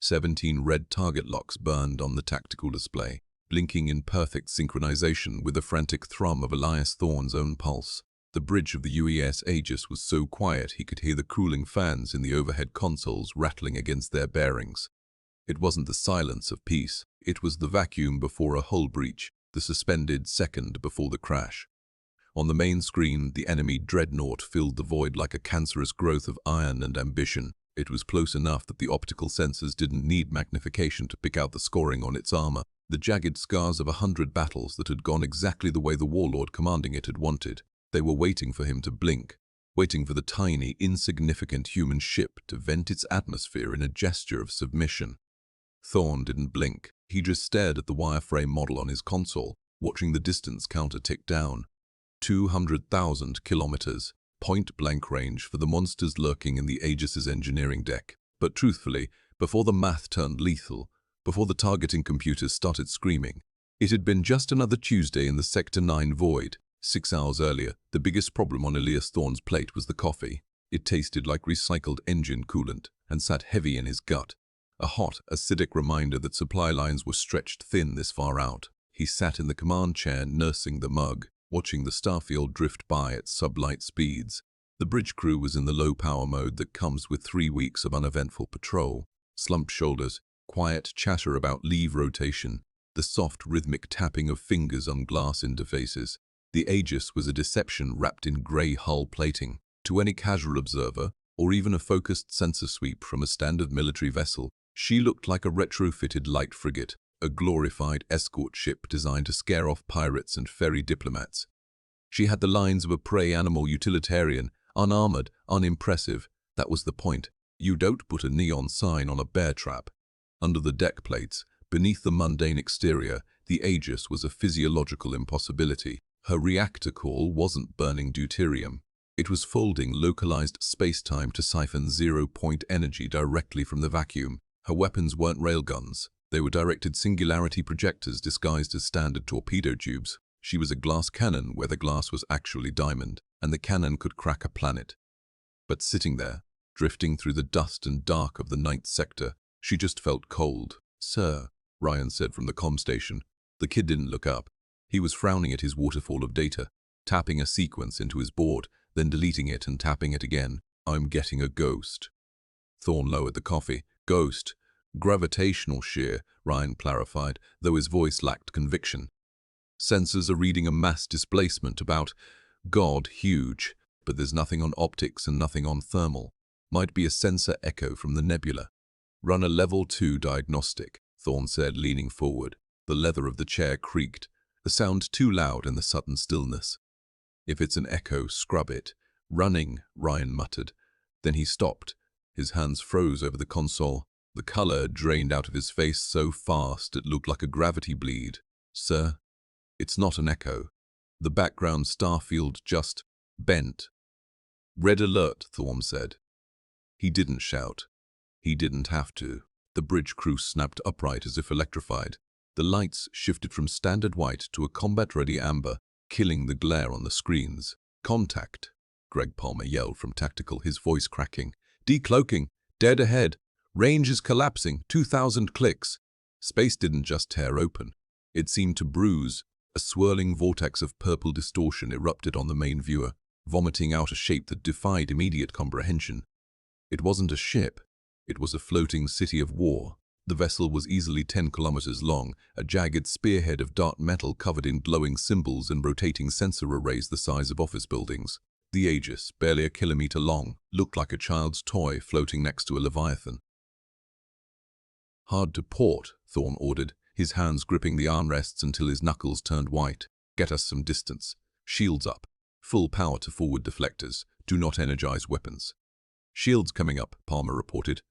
17 red target locks burned on the tactical display, blinking in perfect synchronization with the frantic thrum of Elias Thorne's own pulse. The bridge of the UES Aegis was so quiet he could hear the cooling fans in the overhead consoles rattling against their bearings. It wasn't the silence of peace, it was the vacuum before a hull breach, the suspended second before the crash. On the main screen, the enemy dreadnought filled the void like a cancerous growth of iron and ambition. It was close enough that the optical sensors didn't need magnification to pick out the scoring on its armor, the jagged scars of 100 battles that had gone exactly the way the warlord commanding it had wanted. They were waiting for him to blink, waiting for the tiny, insignificant human ship to vent its atmosphere in a gesture of submission. Thorne didn't blink. He just stared at the wireframe model on his console, watching the distance counter tick down. 200,000 kilometers, point-blank range for the monsters lurking in the Aegis's engineering deck. But truthfully, before the math turned lethal, before the targeting computers started screaming, it had been just another Tuesday in the Sector 9 void. 6 hours earlier, the biggest problem on Elias Thorne's plate was the coffee. It tasted like recycled engine coolant and sat heavy in his gut, a hot, acidic reminder that supply lines were stretched thin this far out. He sat in the command chair nursing the mug, watching the starfield drift by at sublight speeds. The bridge crew was in the low-power mode that comes with 3 weeks of uneventful patrol. Slumped shoulders, quiet chatter about leave rotation, the soft rhythmic tapping of fingers on glass interfaces. The Aegis was a deception wrapped in grey hull plating. To any casual observer, or even a focused sensor sweep from a standard military vessel, she looked like a retrofitted light frigate, a glorified escort ship designed to scare off pirates and ferry diplomats. She had the lines of a prey animal utilitarian, unarmored, unimpressive. That was the point. You don't put a neon sign on a bear trap. Under the deck plates, beneath the mundane exterior, the Aegis was a physiological impossibility. Her reactor core wasn't burning deuterium. It was folding localized space-time to siphon zero-point energy directly from the vacuum. Her weapons weren't railguns. They were directed singularity projectors disguised as standard torpedo tubes. She was a glass cannon where the glass was actually diamond, and the cannon could crack a planet. But sitting there, drifting through the dust and dark of the 9th sector, she just felt cold. "Sir," Ryan said from the comm station. The kid didn't look up. He was frowning at his waterfall of data, tapping a sequence into his board, then deleting it and tapping it again. "I'm getting a ghost." Thorne lowered the coffee. "Ghost. Gravitational shear," Ryan clarified, though his voice lacked conviction. "Sensors are reading a mass displacement about, God, huge, but there's nothing on optics and nothing on thermal. Might be a sensor echo from the nebula." "Run a level 2 diagnostic," Thorne said, leaning forward. The leather of the chair creaked, the sound too loud in the sudden stillness. "If it's an echo, scrub it." "Running," Ryan muttered. Then he stopped. His hands froze over the console. The color drained out of his face so fast it looked like a gravity bleed. "Sir, it's not an echo." The background starfield just bent. "Red alert," Thorne said. He didn't shout. He didn't have to. The bridge crew snapped upright as if electrified. The lights shifted from standard white to a combat-ready amber, killing the glare on the screens. "Contact," Greg Palmer yelled from tactical, his voice cracking. "Decloaking. Dead ahead. Range is collapsing. 2,000 clicks." Space didn't just tear open. It seemed to bruise. A swirling vortex of purple distortion erupted on the main viewer, vomiting out a shape that defied immediate comprehension. It wasn't a ship. It was a floating city of war. The vessel was easily 10 kilometers long, a jagged spearhead of dark metal covered in glowing symbols and rotating sensor arrays the size of office buildings. The Aegis, barely a kilometer long, looked like a child's toy floating next to a leviathan. "Hard to port," Thorne ordered, his hands gripping the armrests until his knuckles turned white. "Get us some distance. Shields up. Full power to forward deflectors. Do not energize weapons." "Shields coming up," Palmer reported.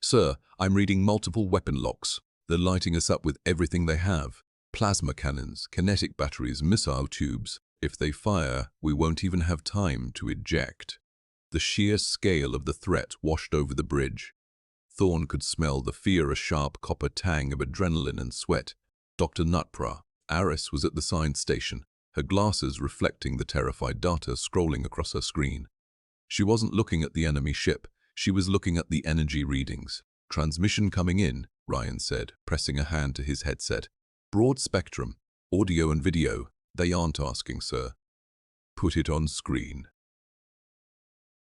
"Sir, I'm reading multiple weapon locks. They're lighting us up with everything they have. Plasma cannons, kinetic batteries, missile tubes. If they fire, we won't even have time to eject." The sheer scale of the threat washed over the bridge. Thorne could smell the fear, a sharp copper tang of adrenaline and sweat. Dr. Nutpra, Aris, was at the science station, her glasses reflecting the terrified data scrolling across her screen. She wasn't looking at the enemy ship. She was looking at the energy readings. Transmission coming in, Ryan said, pressing a hand to his headset. Broad spectrum, audio and video. They aren't asking, sir. Put it on screen.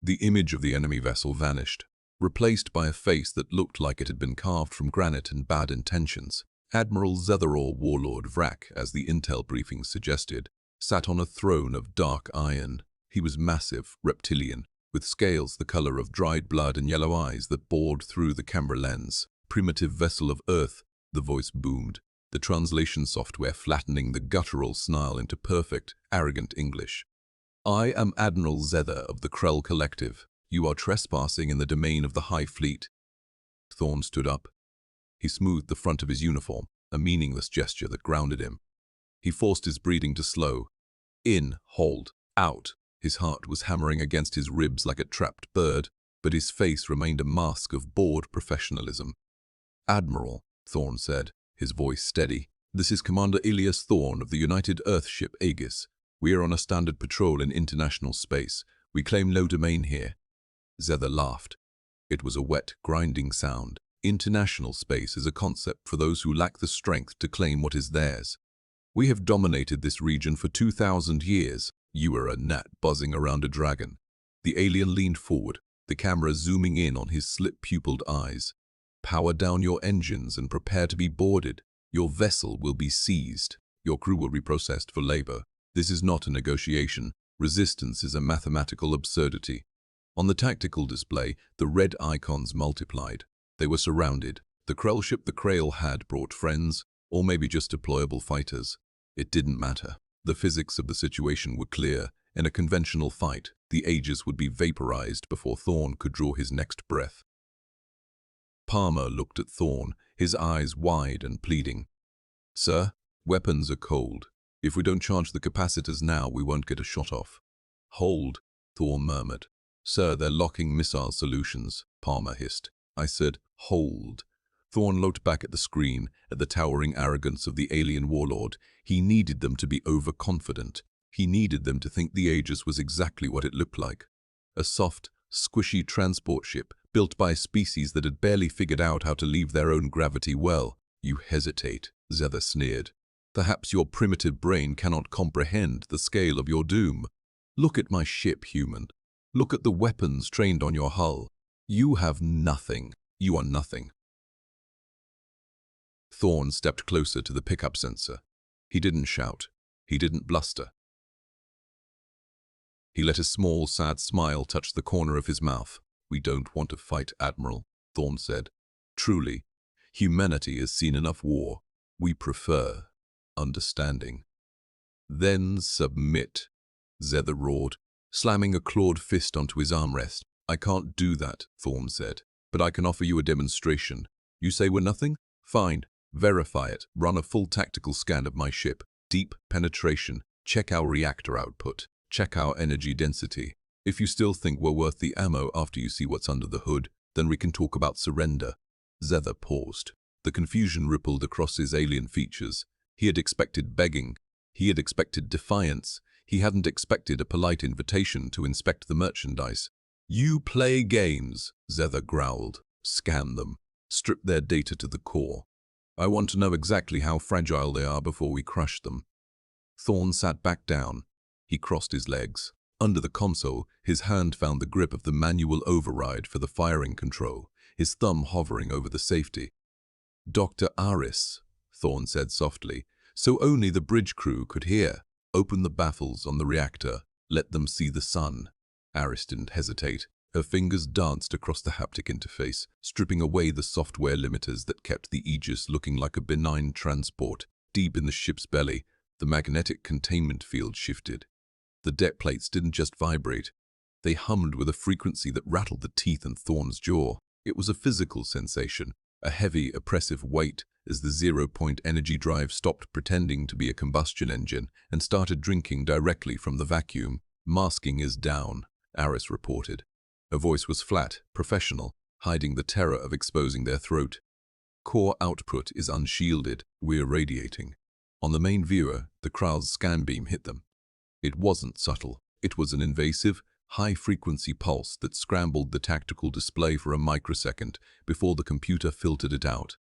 The image of the enemy vessel vanished, replaced by a face that looked like it had been carved from granite and bad intentions. Admiral Zetheror Warlord Vrak, as the intel briefing suggested, sat on a throne of dark iron. He was massive, reptilian, with scales the color of dried blood and yellow eyes that bored through the camera lens. Primitive vessel of Earth, the voice boomed, the translation software flattening the guttural snarl into perfect, arrogant English. I am Admiral Zether of the Krell Collective. You are trespassing in the domain of the High Fleet. Thorn stood up. He smoothed the front of his uniform, a meaningless gesture that grounded him. He forced his breathing to slow. In, hold, out. His heart was hammering against his ribs like a trapped bird, but his face remained a mask of bored professionalism. Admiral, Thorn said, his voice steady. This is Commander Elias Thorn of the United Earthship Aegis. We are on a standard patrol in international space. We claim no domain here. Zether laughed. It was a wet, grinding sound. International space is a concept for those who lack the strength to claim what is theirs. We have dominated this region for 2,000 years. You are a gnat buzzing around a dragon. The alien leaned forward, the camera zooming in on his slit-pupilled eyes. Power down your engines and prepare to be boarded. Your vessel will be seized. Your crew will be processed for labor. This is not a negotiation. Resistance is a mathematical absurdity. On the tactical display, the red icons multiplied. They were surrounded. The Krell ship the Krail had brought friends, or maybe just deployable fighters. It didn't matter. The physics of the situation were clear. In a conventional fight, the Aegis would be vaporized before Thorn could draw his next breath. Palmer looked at Thorn, his eyes wide and pleading. Sir, weapons are cold. If we don't charge the capacitors now, we won't get a shot off. Hold, Thorn murmured. Sir, they're locking missile solutions, Palmer hissed. I said, hold. Thorn looked back at the screen, at the towering arrogance of the alien warlord. He needed them to be overconfident. He needed them to think the Aegis was exactly what it looked like. A soft, squishy transport ship built by a species that had barely figured out how to leave their own gravity well. You hesitate, Zether sneered. Perhaps your primitive brain cannot comprehend the scale of your doom. Look at my ship, human. Look at the weapons trained on your hull. You have nothing. You are nothing. Thorn stepped closer to the pickup sensor. He didn't shout. He didn't bluster. He let a small, sad smile touch the corner of his mouth. We don't want to fight, Admiral, Thorn said. Truly, humanity has seen enough war. We prefer understanding. Then submit, Zether roared, slamming a clawed fist onto his armrest. I can't do that, Thorn said, but I can offer you a demonstration. You say we're nothing? Fine. Verify it. Run a full tactical scan of my ship. Deep penetration. Check our reactor output. Check our energy density. If you still think we're worth the ammo after you see what's under the hood, then we can talk about surrender. Zether paused. The confusion rippled across his alien features. He had expected begging. He had expected defiance. He hadn't expected a polite invitation to inspect the merchandise. You play games, Zether growled. Scan them. Strip their data to the core. I want to know exactly how fragile they are before we crush them. Thorn sat back down. He crossed his legs. Under the console, his hand found the grip of the manual override for the firing control, his thumb hovering over the safety. Dr. Aris, Thorn said softly, so only the bridge crew could hear. Open the baffles on the reactor. Let them see the sun. Aris didn't hesitate. Her fingers danced across the haptic interface, stripping away the software limiters that kept the Aegis looking like a benign transport. Deep in the ship's belly, the magnetic containment field shifted. The deck plates didn't just vibrate. They hummed with a frequency that rattled the teeth in Thorn's jaw. It was a physical sensation, a heavy, oppressive weight as the zero-point energy drive stopped pretending to be a combustion engine and started drinking directly from the vacuum. Masking is down, Aris reported. Her voice was flat, professional, hiding the terror of exposing their throat. Core output is unshielded. We're radiating. On the main viewer, the Krell's scan beam hit them. It wasn't subtle. It was an invasive, high-frequency pulse that scrambled the tactical display for a microsecond before the computer filtered it out.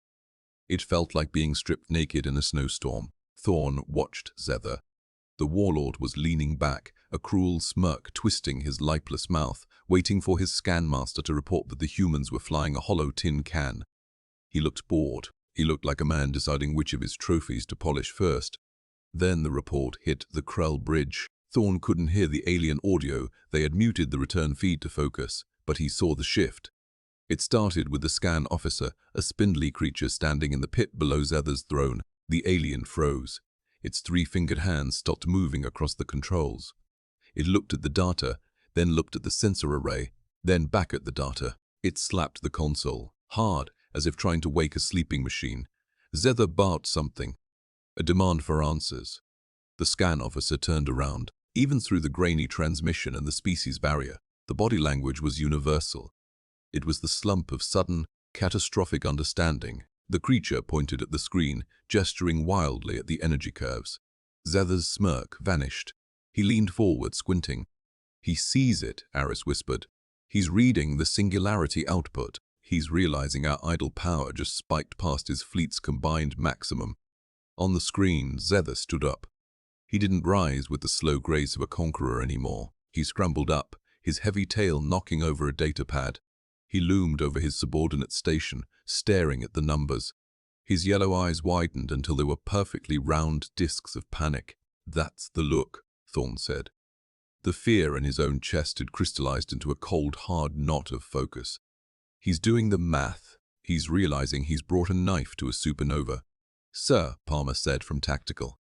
It felt like being stripped naked in a snowstorm. Thorn watched Zether. The warlord was leaning back, a cruel smirk twisting his lipless mouth, waiting for his scan master to report that the humans were flying a hollow tin can. He looked bored. He looked like a man deciding which of his trophies to polish first. Then the report hit the Krell bridge. Thorn couldn't hear the alien audio. They had muted the return feed to focus, but he saw the shift. It started with the scan officer, a spindly creature standing in the pit below Zether's throne. The alien froze. Its three-fingered hands stopped moving across the controls. It looked at the data, then looked at the sensor array, then back at the data. It slapped the console, hard, as if trying to wake a sleeping machine. Zether barked something, a demand for answers. The scan officer turned around. Even through the grainy transmission and the species barrier, the body language was universal. It was the slump of sudden, catastrophic understanding. The creature pointed at the screen, gesturing wildly at the energy curves. Zether's smirk vanished. He leaned forward, squinting. "He sees it," Aris whispered. "He's reading the singularity output. He's realizing our idle power just spiked past his fleet's combined maximum." On the screen, Zether stood up. He didn't rise with the slow grace of a conqueror anymore. He scrambled up, his heavy tail knocking over a datapad. He loomed over his subordinate station, staring at the numbers. His yellow eyes widened until they were perfectly round discs of panic. "That's the look," Thorn said. The fear in his own chest had crystallized into a cold, hard knot of focus. He's doing the math. He's realizing he's brought a knife to a supernova. "Sir," Palmer said from tactical.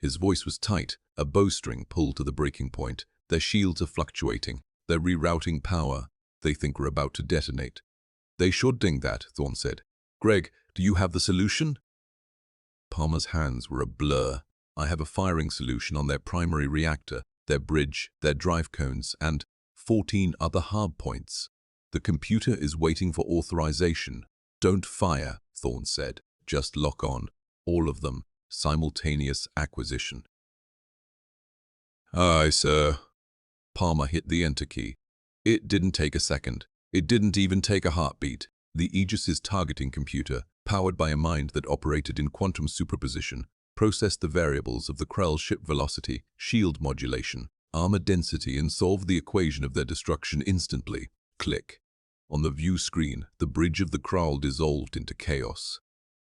His voice was tight, a bowstring pulled to the breaking point. "Their shields are fluctuating. They're rerouting power. They think we're about to detonate." "They should ding that," Thorn said. "Greg, do you have the solution?" Palmer's hands were a blur. "I have a firing solution on their primary reactor, their bridge, their drive cones, and 14 other hard points. The computer is waiting for authorization." "Don't fire," Thorn said. "Just lock on. All of them. Simultaneous acquisition." "Aye, sir." Palmer hit the enter key. It didn't take a second. It didn't even take a heartbeat. The Aegis's targeting computer, powered by a mind that operated in quantum superposition, processed the variables of the Krell ship velocity, shield modulation, armor density, and solved the equation of their destruction instantly. Click. On the view screen, the bridge of the Krell dissolved into chaos.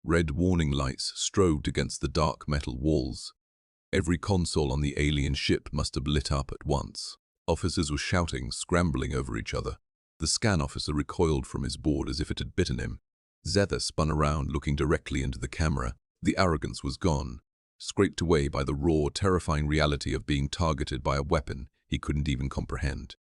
Red warning lights strobed against the dark metal walls. Every console on the alien ship must have lit up at once. Officers were shouting, scrambling over each other. The scan officer recoiled from his board as if it had bitten him. Zether spun around, looking directly into the camera. The arrogance was gone, scraped away by the raw, terrifying reality of being targeted by a weapon he couldn't even comprehend.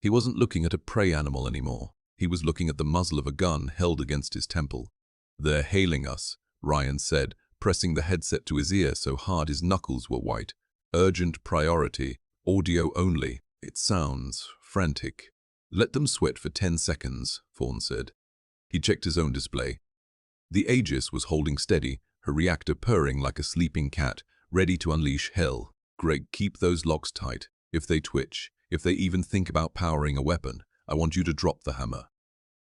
He wasn't looking at a prey animal anymore. He was looking at the muzzle of a gun held against his temple. "They're hailing us," Ryan said, pressing the headset to his ear so hard his knuckles were white. "Urgent priority. Audio only. It sounds frantic." "Let them sweat for 10 seconds, Thorn said. He checked his own display. The Aegis was holding steady, her reactor purring like a sleeping cat, ready to unleash hell. "Greg, keep those locks tight. If they twitch, if they even think about powering a weapon, I want you to drop the hammer."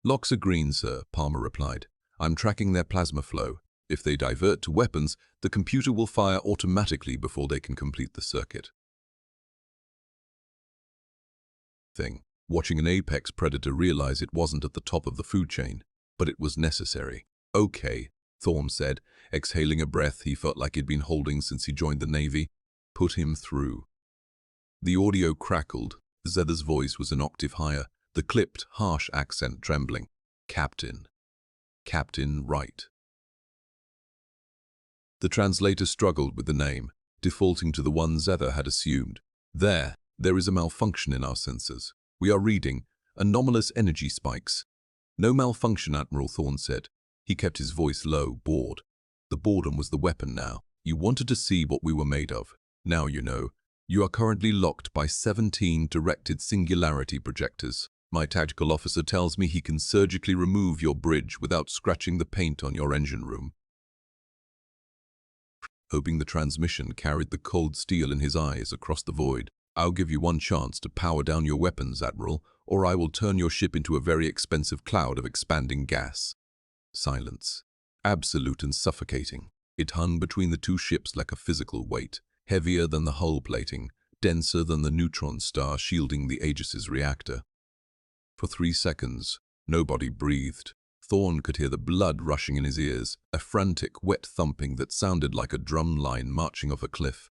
"Locks are green, sir," Palmer replied. "I'm tracking their plasma flow. If they divert to weapons, the computer will fire automatically before they can complete the circuit." Watching an apex predator realize it wasn't at the top of the food chain, but it was necessary. "Okay," Thorn said, exhaling a breath he felt like he'd been holding since he joined the Navy. "Put him through." The audio crackled. Zether's voice was an octave higher, the clipped, harsh accent trembling. "Captain. Captain Wright." The translator struggled with the name, defaulting to the one Zether had assumed. There is a malfunction in our sensors. We are reading anomalous energy spikes." "No malfunction, Admiral," Thorn said. He kept his voice low, bored. The boredom was the weapon now. "You wanted to see what we were made of. Now you know. You are currently locked by 17 directed singularity projectors. My tactical officer tells me he can surgically remove your bridge without scratching the paint on your engine room." Hoping the transmission carried the cold steel in his eyes across the void, I'll give you one chance to power down your weapons, Admiral, or I will turn your ship into a very expensive cloud of expanding gas. Silence. Absolute and suffocating. It hung between the two ships like a physical weight, heavier than the hull plating, denser than the neutron star shielding the Aegis's reactor. For 3 seconds, nobody breathed. Thorn could hear the blood rushing in his ears, a frantic, wet thumping that sounded like a drum line marching off a cliff.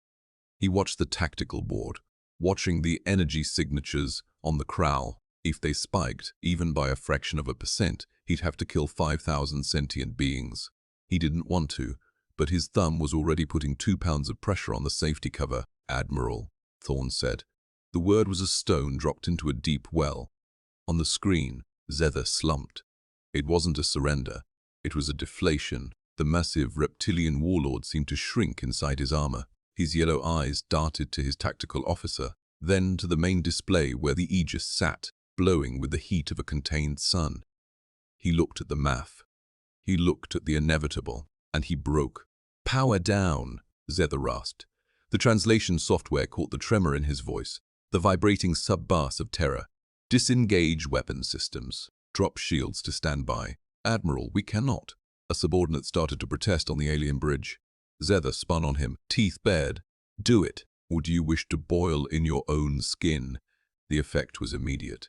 He watched the tactical board, watching the energy signatures on the Crowl. If they spiked, even by a fraction of a percent, he'd have to kill 5,000 sentient beings. He didn't want to, but his thumb was already putting 2 pounds of pressure on the safety cover. Admiral, Thorn said. The word was a stone dropped into a deep well. On the screen, Zether slumped. It wasn't a surrender. It was a deflation. The massive reptilian warlord seemed to shrink inside his armor. His yellow eyes darted to his tactical officer, then to the main display where the Aegis sat, glowing with the heat of a contained sun. He looked at the math. He looked at the inevitable, and he broke. "Power down," Zether rasped. The translation software caught the tremor in his voice, the vibrating sub-bass of terror. "Disengage weapon systems. Drop shields to stand by." "Admiral, we cannot." A subordinate started to protest on the alien bridge. Zether spun on him, teeth bared. "Do it, or do you wish to boil in your own skin?" The effect was immediate.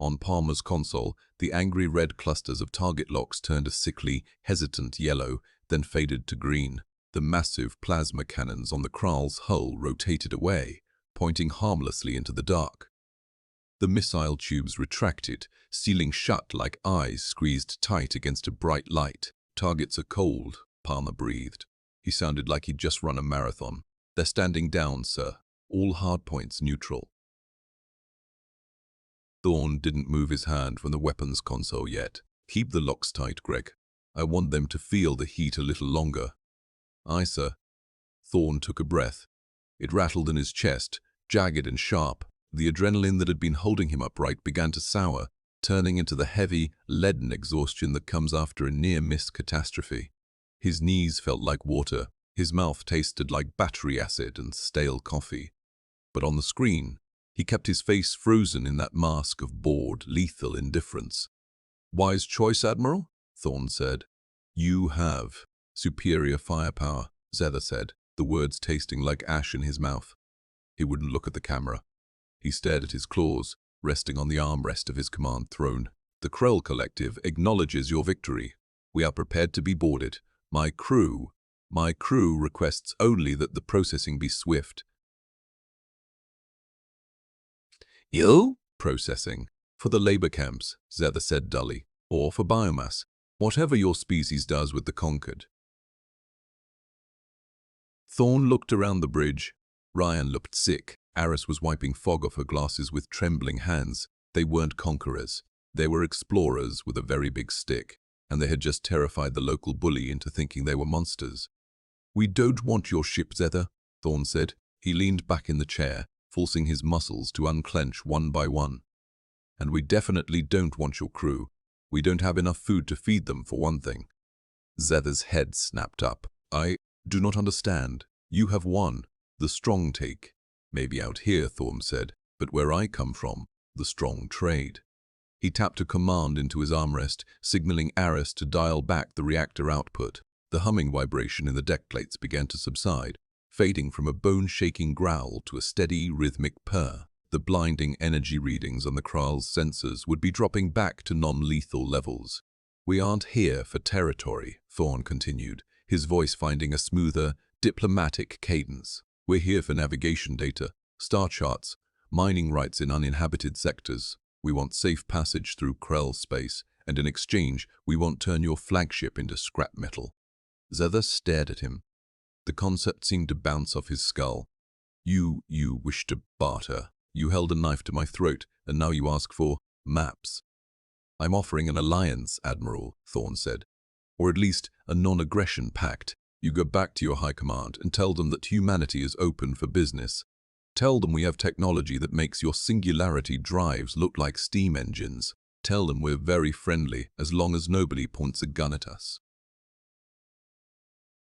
On Palmer's console, the angry red clusters of target locks turned a sickly, hesitant yellow, then faded to green. The massive plasma cannons on the Kral's hull rotated away, pointing harmlessly into the dark. The missile tubes retracted, sealing shut like eyes squeezed tight against a bright light. "Targets are cold," Palmer breathed. He sounded like he'd just run a marathon. "They're standing down, sir. All hardpoints neutral." Thorn didn't move his hand from the weapons console yet. "Keep the locks tight, Greg. I want them to feel the heat a little longer." "Aye, sir." Thorn took a breath. It rattled in his chest, jagged and sharp. The adrenaline that had been holding him upright began to sour, turning into the heavy, leaden exhaustion that comes after a near-miss catastrophe. His knees felt like water. His mouth tasted like battery acid and stale coffee. But on the screen, he kept his face frozen in that mask of bored, lethal indifference. "Wise choice, Admiral," Thorn said. "You have superior firepower," Zether said, the words tasting like ash in his mouth. He wouldn't look at the camera. He stared at his claws, resting on the armrest of his command throne. "The Krell Collective acknowledges your victory. We are prepared to be boarded. My crew requests only that the processing be swift." "You?" "Processing. For the labor camps," Zether said dully, "or for biomass. Whatever your species does with the conquered." Thorn looked around the bridge. Ryan looked sick. Aris was wiping fog off her glasses with trembling hands. They weren't conquerors. They were explorers with a very big stick, and they had just terrified the local bully into thinking they were monsters. "We don't want your ship, Zether," Thorn said. He leaned back in the chair, forcing his muscles to unclench one by one. "And we definitely don't want your crew. We don't have enough food to feed them, for one thing." Zether's head snapped up. "I do not understand. You have won. The strong take. Maybe out here," Thorn said, "but where I come from, the strong trade." He tapped a command into his armrest, signaling Aris to dial back the reactor output. The humming vibration in the deck plates began to subside, fading from a bone-shaking growl to a steady, rhythmic purr. The blinding energy readings on the Kral's sensors would be dropping back to non-lethal levels. "We aren't here for territory," Thorn continued, his voice finding a smoother, diplomatic cadence. "We're here for navigation data, star charts, mining rights in uninhabited sectors. We want safe passage through Krell space, and in exchange, we won't turn your flagship into scrap metal." Zether stared at him. The concept seemed to bounce off his skull. You wish to barter. You held a knife to my throat, and now you ask for maps." "I'm offering an alliance, Admiral," Thorn said. "Or at least a non-aggression pact. You go back to your high command and tell them that humanity is open for business. Tell them we have technology that makes your singularity drives look like steam engines. Tell them we're very friendly as long as nobody points a gun at us."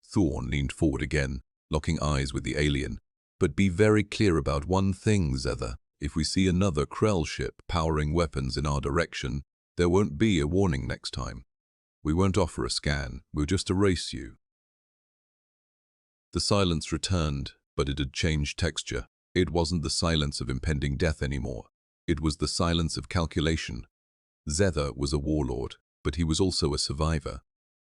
Thorn leaned forward again, locking eyes with the alien, But be very clear about one thing, Zether. If we see another Krell ship powering weapons in our direction, there won't be a warning next time. We won't offer a scan, we'll just erase you." The silence returned, but it had changed texture. It wasn't the silence of impending death anymore. It was the silence of calculation. Zether was a warlord, but he was also a survivor.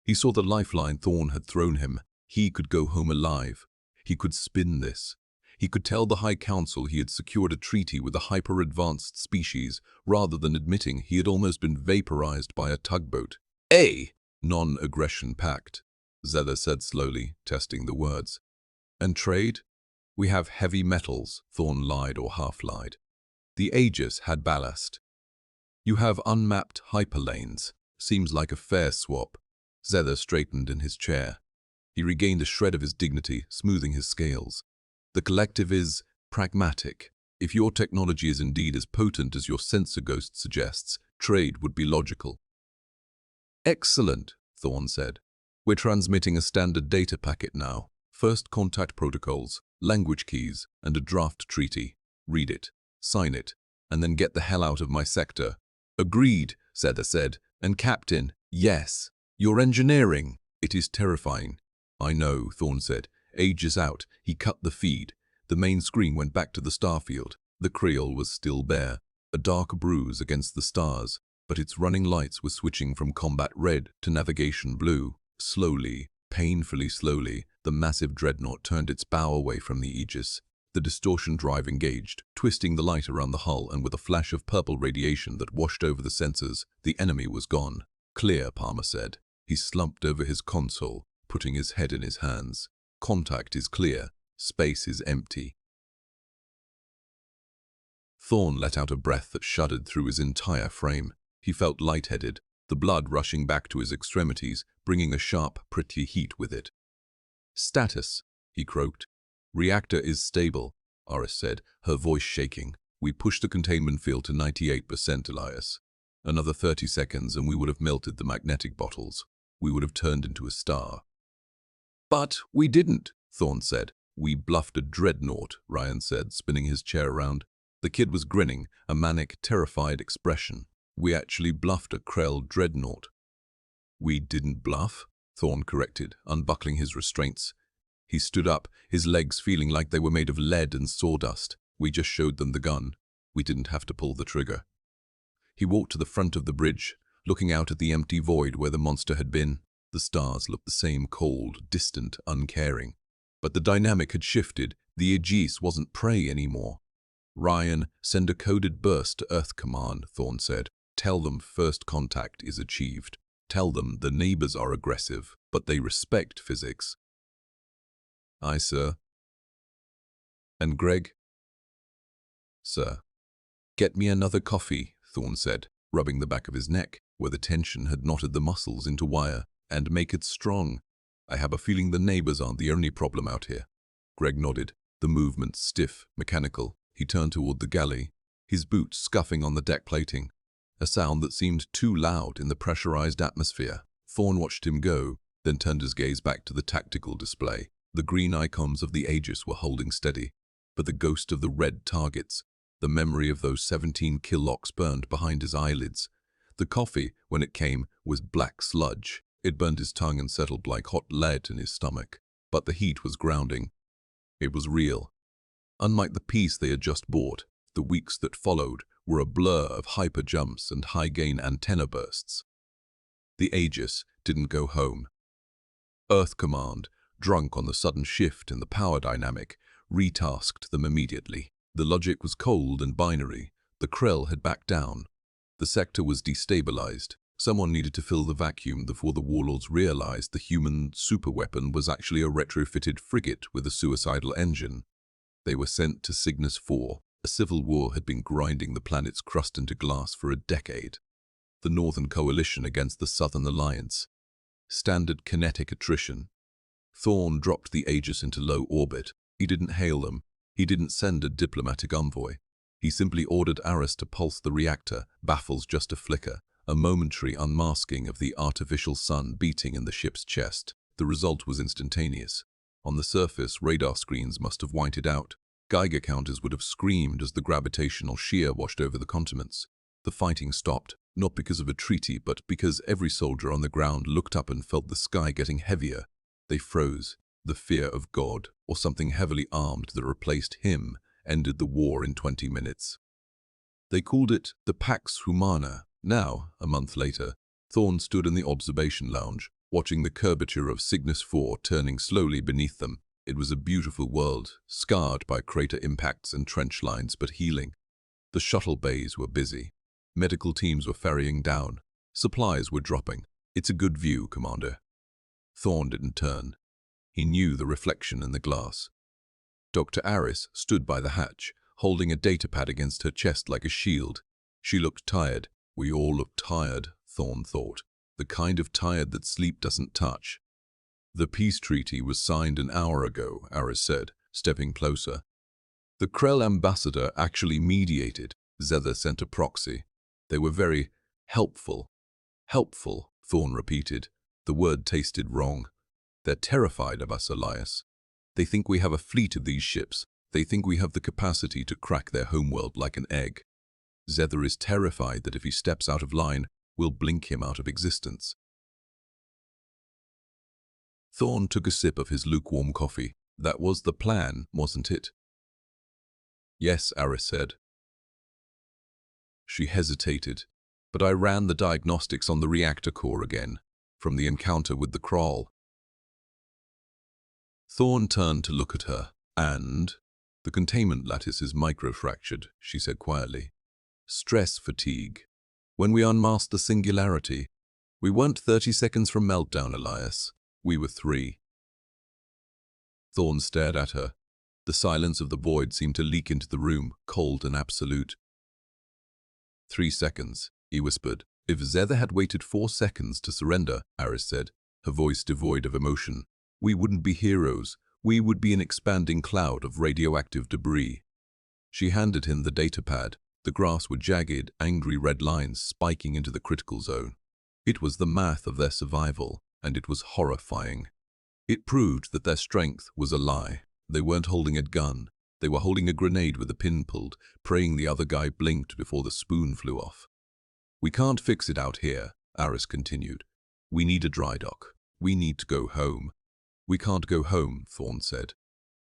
He saw the lifeline Thorn had thrown him. He could go home alive. He could spin this. He could tell the High Council he had secured a treaty with a hyper-advanced species, rather than admitting he had almost been vaporized by a tugboat. "A non-aggression pact," Zether said slowly, testing the words. "And trade? We have heavy metals," Thorn lied or half-lied. "The Aegis had ballast. You have unmapped hyperlanes. Seems like a fair swap." Zether straightened in his chair. He regained a shred of his dignity, smoothing his scales. "The collective is pragmatic. If your technology is indeed as potent as your sensor ghost suggests, trade would be logical." "Excellent," Thorn said. "We're transmitting a standard data packet now. First contact protocols, language keys, and a draft treaty. Read it, sign it, and then get the hell out of my sector." "Agreed," Zether said. "And Captain, yes, your engineering. It is terrifying." "I know," Thorn said. Aegis out, he cut the feed. The main screen went back to the starfield. The Creel was still bare, a dark bruise against the stars, but its running lights were switching from combat red to navigation blue. Slowly, painfully slowly, the massive dreadnought turned its bow away from the Aegis. The distortion drive engaged, twisting the light around the hull, and with a flash of purple radiation that washed over the sensors, the enemy was gone. "Clear," Palmer said. He slumped over his console, putting his head in his hands. "Contact is clear. Space is empty." Thorn let out a breath that shuddered through his entire frame. He felt lightheaded, the blood rushing back to his extremities, bringing a sharp, prickly heat with it. "Status," he croaked. "Reactor is stable," Aris said, her voice shaking. "We pushed the containment field to 98%, Elias. Another 30 seconds and we would have melted the magnetic bottles. We would have turned into a star." "But we didn't," Thorn said. "We bluffed a dreadnought," Ryan said, spinning his chair around. The kid was grinning, a manic, terrified expression. "We actually bluffed a Krell dreadnought." "We didn't bluff," Thorn corrected, unbuckling his restraints. He stood up, his legs feeling like they were made of lead and sawdust. "We just showed them the gun. We didn't have to pull the trigger." He walked to the front of the bridge, looking out at the empty void where the monster had been. The stars looked the same, cold, distant, uncaring. But the dynamic had shifted. The Aegis wasn't prey anymore. "Ryan, send a coded burst to Earth Command," Thorn said. "Tell them first contact is achieved. Tell them the neighbors are aggressive, but they respect physics." "Aye, sir." "And Greg?" "Sir." "Get me another coffee," Thorn said, rubbing the back of his neck, where the tension had knotted the muscles into wire, "and make it strong. I have a feeling the neighbors aren't the only problem out here." Greg nodded, the movement stiff, mechanical. He turned toward the galley, his boots scuffing on the deck plating, a sound that seemed too loud in the pressurized atmosphere. Thorn watched him go, then turned his gaze back to the tactical display. The green icons of the Aegis were holding steady, but the ghost of the red targets, the memory of those 17 kilocks burned behind his eyelids. The coffee, when it came, was black sludge. It burned his tongue and settled like hot lead in his stomach. But the heat was grounding. It was real. Unlike the peace they had just bought, the weeks that followed were a blur of hyper jumps and high-gain antenna bursts. The Aegis didn't go home. Earth Command, drunk on the sudden shift in the power dynamic, retasked them immediately. The logic was cold and binary. The Krell had backed down. The sector was destabilized. Someone needed to fill the vacuum before the warlords realized the human superweapon was actually a retrofitted frigate with a suicidal engine. They were sent to Cygnus 4. A civil war had been grinding the planet's crust into glass for a decade. The Northern Coalition against the Southern Alliance. Standard kinetic attrition. Thorn dropped the Aegis into low orbit. He didn't hail them. He didn't send a diplomatic envoy. He simply ordered Aris to pulse the reactor, baffles just a flicker, a momentary unmasking of the artificial sun beating in the ship's chest. The result was instantaneous. On the surface, radar screens must have whited out. Geiger counters would have screamed as the gravitational shear washed over the continents. The fighting stopped, not because of a treaty, but because every soldier on the ground looked up and felt the sky getting heavier. They froze. The fear of God, or something heavily armed that replaced him, ended the war in 20 minutes. They called it the Pax Humana. Now, a month later, Thorne stood in the observation lounge, watching the curvature of Cygnus IV turning slowly beneath them. It was a beautiful world, scarred by crater impacts and trench lines, but healing. The shuttle bays were busy. Medical teams were ferrying down. Supplies were dropping. "It's a good view, Commander." Thorne didn't turn. He knew the reflection in the glass. Dr. Aris stood by the hatch, holding a datapad against her chest like a shield. She looked tired. We all look tired, Thorne thought. The kind of tired that sleep doesn't touch. "The peace treaty was signed an hour ago," Aris said, stepping closer. "The Krell ambassador actually mediated." Zethar sent a proxy. "They were very helpful." "Helpful," Thorne repeated. The word tasted wrong. "They're terrified of us, Elias. They think we have a fleet of these ships. They think we have the capacity to crack their homeworld like an egg. Zethar is terrified that if he steps out of line, we'll blink him out of existence." Thorne took a sip of his lukewarm coffee. "That was the plan, wasn't it?" "Yes," Aris said. She hesitated. "But I ran the diagnostics on the reactor core again, from the encounter with the Krall." Thorne turned to look at her. "And?" "The containment lattice is microfractured," she said quietly. "Stress fatigue. When we unmasked the singularity, we weren't 30 seconds from meltdown, Elias. We were 3. Thorne stared at her. The silence of the void seemed to leak into the room, cold and absolute. 3 seconds, he whispered. "If Zethar had waited 4 seconds to surrender," Aris said, her voice devoid of emotion, "we wouldn't be heroes. We would be an expanding cloud of radioactive debris." She handed him the datapad. The graphs were jagged, angry red lines spiking into the critical zone. It was the math of their survival, and it was horrifying. It proved that their strength was a lie. They weren't holding a gun. They were holding a grenade with the pin pulled, praying the other guy blinked before the spoon flew off. "We can't fix it out here," Aris continued. "We need a dry dock. We need to go home." "We can't go home," Thorne said.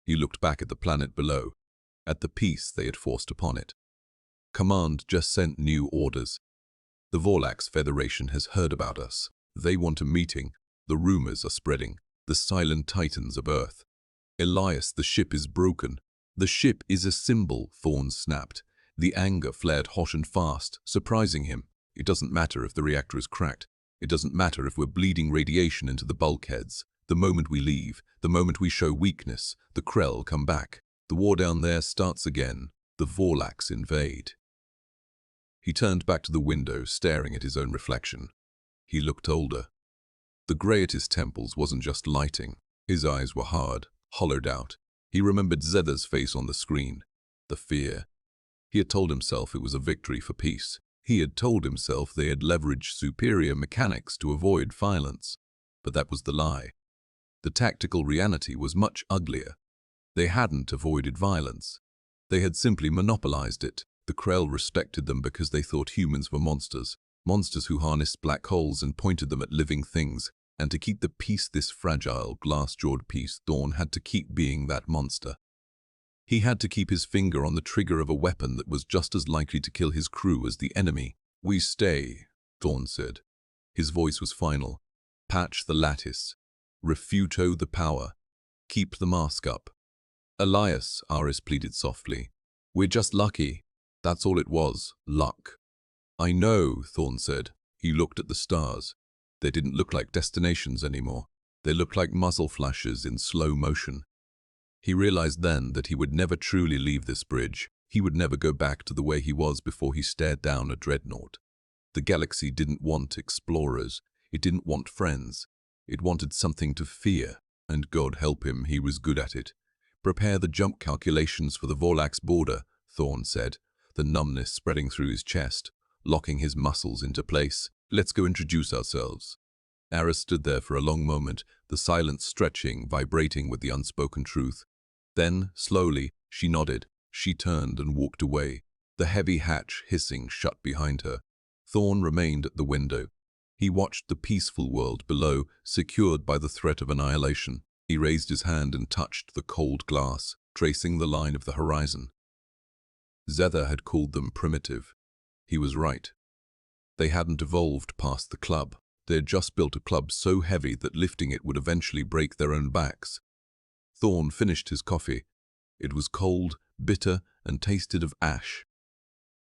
He looked back at the planet below, at the peace they had forced upon it. "Command just sent new orders. The Galactic Federation has heard about us. They want a meeting. The rumors are spreading. The silent titans of Earth. Elias, the ship is broken." "The ship is a symbol," Thorne snapped. The anger flared hot and fast, surprising him. "It doesn't matter if the reactor is cracked. It doesn't matter if we're bleeding radiation into the bulkheads. The moment we leave, the moment we show weakness, the Krell come back. The war down there starts again. The Vorlax invade." He turned back to the window, staring at his own reflection. He looked older. The grey at his temples wasn't just lighting. His eyes were hard, hollowed out. He remembered Zethar's face on the screen. The fear. He had told himself it was a victory for peace. He had told himself they had leveraged superior mechanics to avoid violence. But that was the lie. The tactical reality was much uglier. They hadn't avoided violence. They had simply monopolized it. The Krell respected them because they thought humans were monsters. Monsters who harnessed black holes and pointed them at living things. And to keep the peace, this fragile, glass-jawed peace, Thorne had to keep being that monster. He had to keep his finger on the trigger of a weapon that was just as likely to kill his crew as the enemy. "We stay," Thorne said. His voice was final. "Patch the lattice. Refuto the power. Keep the mask up." "Elias," Aris pleaded softly. "We're just lucky. That's all it was, luck." "I know," Thorne said. He looked at the stars. They didn't look like destinations anymore. They looked like muzzle flashes in slow motion. He realized then that he would never truly leave this bridge. He would never go back to the way he was before he stared down a dreadnought. The galaxy didn't want explorers. It didn't want friends. It wanted something to fear, and God help him, he was good at it. "Prepare the jump calculations for the Vorlax border," Thorne said, the numbness spreading through his chest, locking his muscles into place. "Let's go introduce ourselves." Aris stood there for a long moment, the silence stretching, vibrating with the unspoken truth. Then, slowly, She nodded. She turned and walked away, the heavy hatch hissing shut behind her. Thorn remained at the window. He watched the peaceful world below, secured by the threat of annihilation. He raised his hand and touched the cold glass, tracing the line of the horizon. Zether had called them primitive. He was right. They hadn't evolved past the club. They had just built a club so heavy that lifting it would eventually break their own backs. Thorn finished his coffee. It was cold, bitter, and tasted of ash.